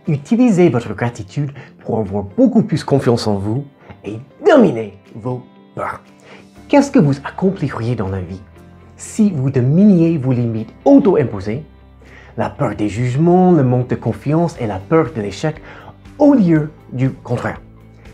Utilisez votre gratitude pour avoir beaucoup plus confiance en vous et dominer vos peurs. Qu'est-ce que vous accompliriez dans la vie si vous dominiez vos limites auto-imposées, la peur des jugements, le manque de confiance et la peur de l'échec au lieu du contraire?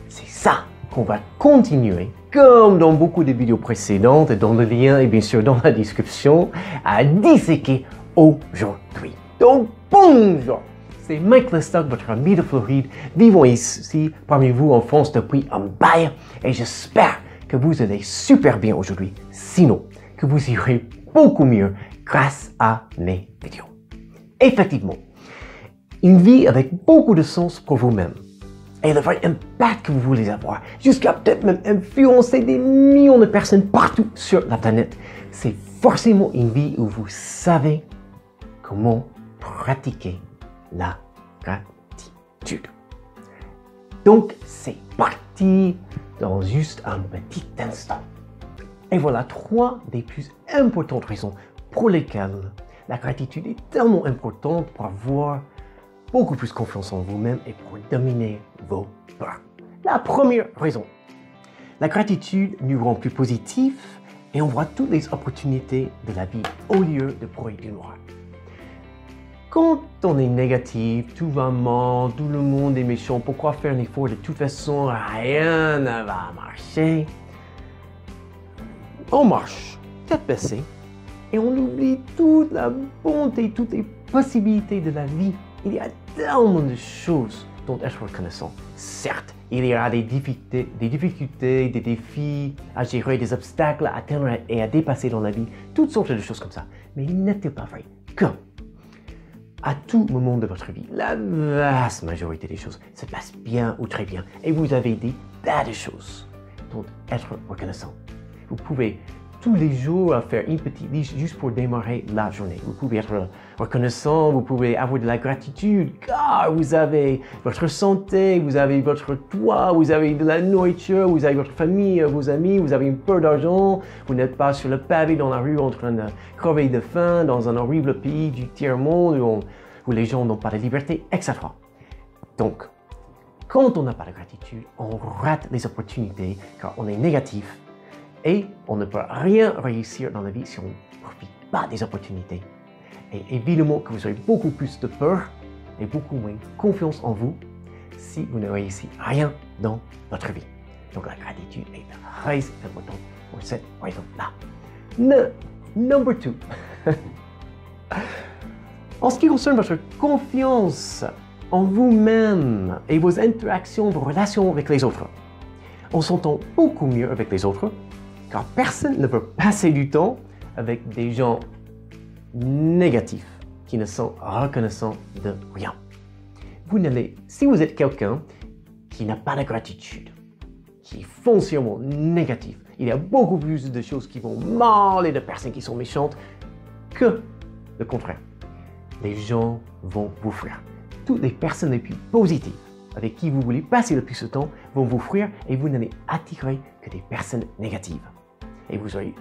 C'est ça qu'on va continuer, comme dans beaucoup de vidéos précédentes, dont le lien est bien sûr dans la description, à disséquer aujourd'hui. Donc bonjour, c'est Mike Lestock, votre ami de Floride, vivant ici parmi vous en France depuis un bail, et j'espère que vous allez super bien aujourd'hui, sinon que vous irez beaucoup mieux grâce à mes vidéos. Effectivement, une vie avec beaucoup de sens pour vous-même et le vrai impact que vous voulez avoir, jusqu'à peut-être même influencer des millions de personnes partout sur la planète, c'est forcément une vie où vous savez comment pratiquer la gratitude. Donc, c'est parti dans juste un petit instant. Et voilà 3 des plus importantes raisons pour lesquelles la gratitude est tellement importante pour avoir beaucoup plus confiance en vous-même et pour dominer vos peurs. La première raison, la gratitude nous rend plus positifs et on voit toutes les opportunités de la vie au lieu de broyer du noir. Quand on est négatif, tout va mal, tout le monde est méchant, pourquoi faire un effort? De toute façon, rien ne va marcher. On marche tête baissée et on oublie toute la bonté, toutes les possibilités de la vie. Il y a tellement de choses dont être reconnaissant. Certes, il y aura des difficultés, des défis à gérer, des obstacles à atteindre et à dépasser dans la vie, toutes sortes de choses comme ça. Mais il n'était pas vrai que, à tout moment de votre vie, la vaste majorité des choses se passent bien ou très bien. Et vous avez des tas de choses dont être reconnaissant. Vous pouvez tous les jours faire une petite liste juste pour démarrer la journée. Vous pouvez être reconnaissant, vous pouvez avoir de la gratitude car vous avez votre santé, vous avez votre toit, vous avez de la nourriture, vous avez votre famille, vos amis, vous avez un peu d'argent, vous n'êtes pas sur le pavé dans la rue en train de crever de faim dans un horrible pays du tiers-monde où les gens n'ont pas de liberté, etc. Donc, quand on n'a pas de gratitude, on rate les opportunités car on est négatif. Et on ne peut rien réussir dans la vie si on ne profite pas des opportunités. Et évidemment que vous aurez beaucoup plus de peur et beaucoup moins confiance en vous si vous ne réussissez rien dans votre vie. Donc la gratitude est très importante pour cette raison-là. Number 2. En ce qui concerne votre confiance en vous-même et vos interactions, vos relations avec les autres, on s'entend beaucoup mieux avec les autres car personne ne veut passer du temps avec des gens négatifs qui ne sont reconnaissants de rien. Si vous êtes quelqu'un qui n'a pas de gratitude, qui est foncièrement négatif, il y a beaucoup plus de choses qui vont mal et de personnes qui sont méchantes que le contraire. Les gens vont vous fuir. Toutes les personnes les plus positives avec qui vous voulez passer le plus de temps vont vous fuir et vous n'allez attirer que des personnes négatives. Et vous aurez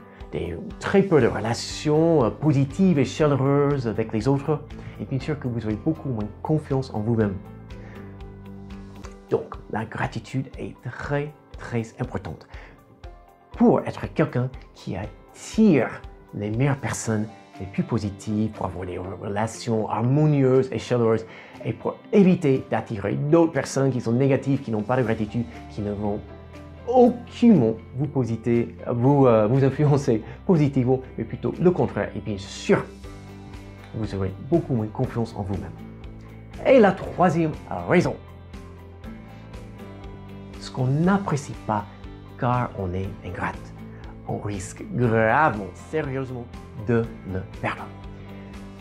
très peu de relations positives et chaleureuses avec les autres. Et bien sûr que vous aurez beaucoup moins confiance en vous-même. Donc, la gratitude est très, très importante pour être quelqu'un qui attire les meilleures personnes, les plus positives, pour avoir des relations harmonieuses et chaleureuses et pour éviter d'attirer d'autres personnes qui sont négatives, qui n'ont pas de gratitude, qui ne vont aucunement vous influencer positivement, mais plutôt le contraire. Et bien sûr, vous aurez beaucoup moins confiance en vous-même. Et la troisième raison, ce qu'on n'apprécie pas car on est ingrate, on risque gravement, sérieusement de le perdre.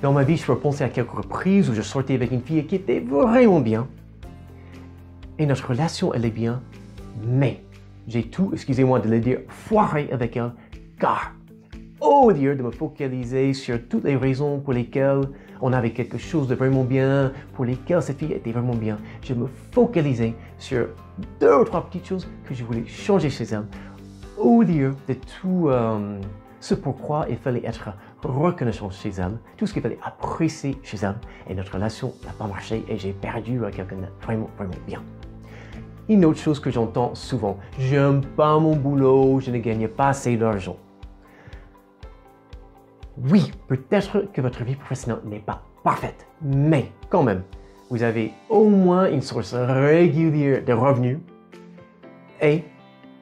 Dans ma vie, je peux penser à quelques reprises où je sortais avec une fille qui était vraiment bien. Et notre relation, elle est bien, mais j'ai tout, excusez-moi de le dire, foiré avec elle, car au lieu de me focaliser sur toutes les raisons pour lesquelles on avait quelque chose de vraiment bien, pour lesquelles cette fille était vraiment bien, je me focalisais sur 2 ou 3 petites choses que je voulais changer chez elle, au lieu de tout ce pourquoi il fallait être reconnaissance chez elle, tout ce qu'il fallait apprécier chez elle, et notre relation n'a pas marché et j'ai perdu quelqu'un vraiment, vraiment bien. Une autre chose que j'entends souvent, j'aime pas mon boulot, je ne gagne pas assez d'argent. Oui, peut-être que votre vie professionnelle n'est pas parfaite, mais quand même, vous avez au moins une source régulière de revenus et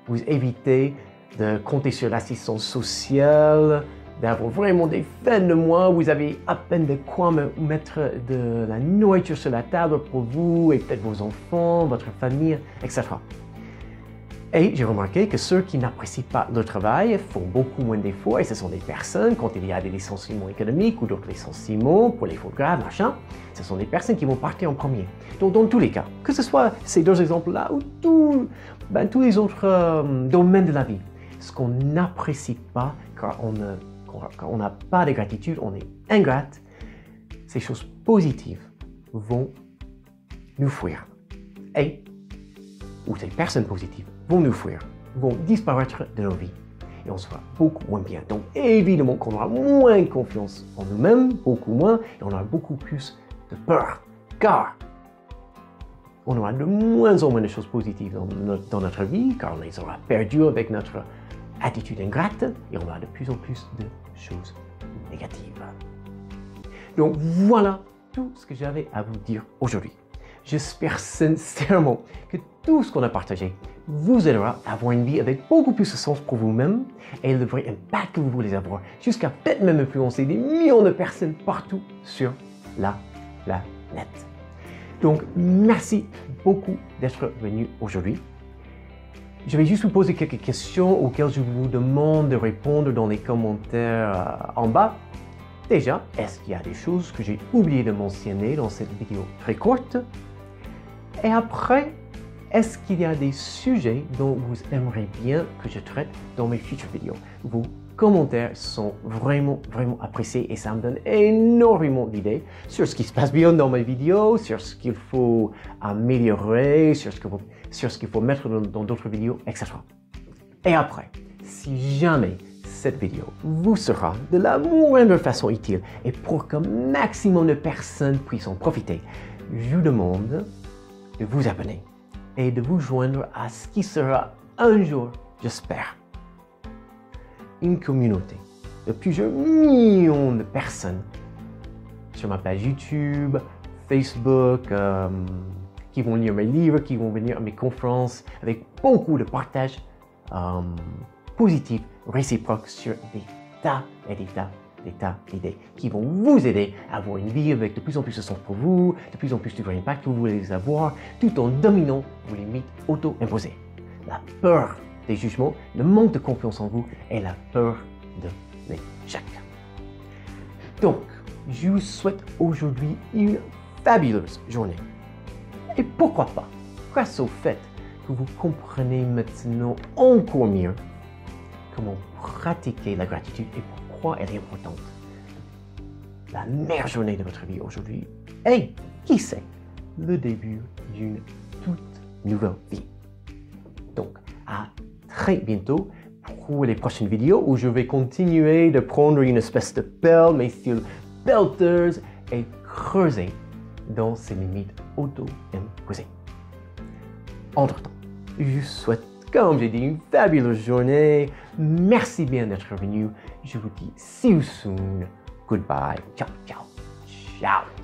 vous évitez de compter sur l'assistance sociale, d'avoir vraiment des fins de mois, vous avez à peine de quoi mettre de la nourriture sur la table pour vous et peut-être vos enfants, votre famille, etc. Et j'ai remarqué que ceux qui n'apprécient pas leur travail font beaucoup moins d'efforts et ce sont des personnes, quand il y a des licenciements économiques ou d'autres licenciements pour les fautes graves, machin, ce sont des personnes qui vont partir en premier. Donc dans tous les cas, que ce soit ces deux exemples-là ou tous les autres domaines de la vie, ce qu'on n'apprécie pas quand on n'a pas de gratitude, on est ingrate, ces choses positives vont nous fuir. Ou ces personnes positives vont nous fuir, vont disparaître de nos vies. Et on sera beaucoup moins bien. Donc évidemment qu'on aura moins confiance en nous-mêmes, beaucoup moins, et on aura beaucoup plus de peur. Car on aura de moins en moins de choses positives dans notre vie, car on les aura perdues avec notre attitude ingrate, et on aura de plus en plus de choses négatives. Donc voilà tout ce que j'avais à vous dire aujourd'hui. J'espère sincèrement que tout ce qu'on a partagé vous aidera à avoir une vie avec beaucoup plus de sens pour vous-même et le vrai impact que vous voulez avoir, jusqu'à peut-être même influencer des millions de personnes partout sur la planète. Donc, merci beaucoup d'être venu aujourd'hui. Je vais juste vous poser quelques questions auxquelles je vous demande de répondre dans les commentaires en bas. Déjà, est-ce qu'il y a des choses que j'ai oublié de mentionner dans cette vidéo très courte? Et après, est-ce qu'il y a des sujets dont vous aimeriez bien que je traite dans mes futures vidéos? Vos commentaires sont vraiment, vraiment appréciés et ça me donne énormément d'idées sur ce qui se passe bien dans mes vidéos, sur ce qu'il faut améliorer, sur ce qu'il faut mettre dans d'autres vidéos, etc. Et après, si jamais cette vidéo vous sera de la moindre façon utile et pour qu'un maximum de personnes puissent en profiter, je vous demande de vous abonner et de vous joindre à ce qui sera un jour, j'espère, une communauté de plusieurs millions de personnes sur ma page YouTube, Facebook, qui vont lire mes livres, qui vont venir à mes conférences avec beaucoup de partage positif, réciproque sur des tas et des tas d'idées qui vont vous aider à avoir une vie avec de plus en plus de sens pour vous, de plus en plus de vrai impact que vous voulez avoir, tout en dominant vos limites auto-imposées. La peur des jugements, le manque de confiance en vous et la peur de l'échec. Donc, je vous souhaite aujourd'hui une fabuleuse journée. Et pourquoi pas, grâce au fait que vous comprenez maintenant encore mieux comment pratiquer la gratitude et pourquoi elle est importante. La meilleure journée de votre vie aujourd'hui et, qui sait, le début d'une toute nouvelle vie. Donc, à très bientôt pour les prochaines vidéos où je vais continuer de prendre une espèce de pelle, mais style belters, et creuser dans ces limites auto-imposées. Entre-temps, je vous souhaite, comme j'ai dit, une fabuleuse journée. Merci bien d'être venu. Je vous dis see you soon. Goodbye. Ciao, ciao, ciao.